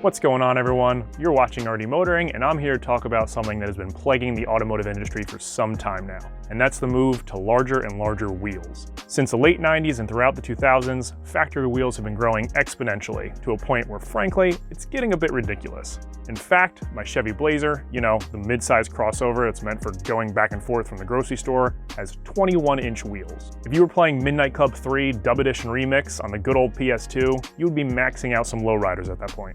What's going on, everyone? You're watching RD Motoring, and I'm here to talk about something that has been plaguing the automotive industry for some time now, and that's the move to larger and larger wheels. Since the late 90s and throughout the 2000s, factory wheels have been growing exponentially to a point where, frankly, it's getting a bit ridiculous. In fact, my Chevy Blazer, the mid-size crossover that's meant for going back and forth from the grocery store, has 21-inch wheels. If you were playing Midnight Club 3 Dub Edition Remix on the good old PS2, you would be maxing out some lowriders at that point.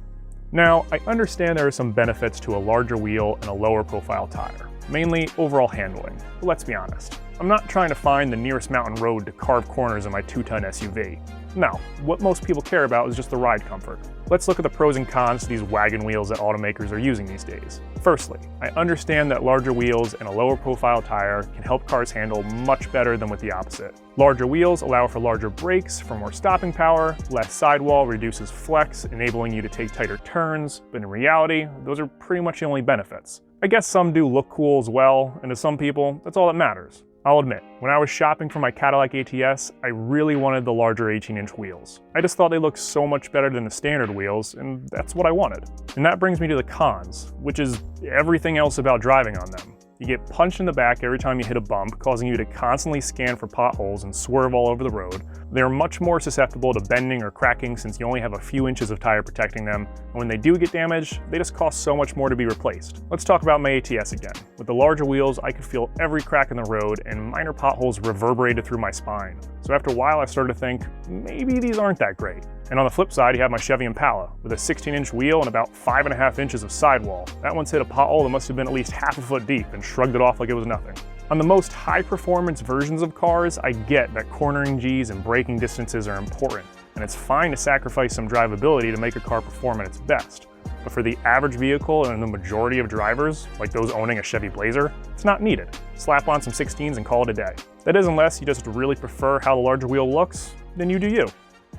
Now, I understand there are some benefits to a larger wheel and a lower profile tire, mainly overall handling, but let's be honest. I'm not trying to find the nearest mountain road to carve corners in my 2-ton SUV. No, what most people care about is just the ride comfort. Let's look at the pros and cons to these wagon wheels that automakers are using these days. Firstly, I understand that larger wheels and a lower profile tire can help cars handle much better than with the opposite. Larger wheels allow for larger brakes, for more stopping power, less sidewall reduces flex, enabling you to take tighter turns, but in reality, those are pretty much the only benefits. I guess some do look cool as well, and to some people, that's all that matters. I'll admit, when I was shopping for my Cadillac ATS, I really wanted the larger 18-inch wheels. I just thought they looked so much better than the standard wheels, and that's what I wanted. And that brings me to the cons, which is everything else about driving on them. You get punched in the back every time you hit a bump, causing you to constantly scan for potholes and swerve all over the road. They're much more susceptible to bending or cracking since you only have a few inches of tire protecting them, and when they do get damaged, they just cost so much more to be replaced. Let's talk about my ATS again. With the larger wheels, I could feel every crack in the road, and minor potholes reverberated through my spine. So after a while, I started to think, maybe these aren't that great. And on the flip side, you have my Chevy Impala, with a 16-inch wheel and about 5.5 inches of sidewall. That one's hit a pothole that must have been at least half a foot deep and shrugged it off like it was nothing. On the most high-performance versions of cars, I get that cornering Gs and braking distances are important, and it's fine to sacrifice some drivability to make a car perform at its best. But for the average vehicle and the majority of drivers, like those owning a Chevy Blazer, it's not needed. Slap on some 16s and call it a day. That is, unless you just really prefer how the larger wheel looks, then you do you.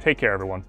Take care, everyone.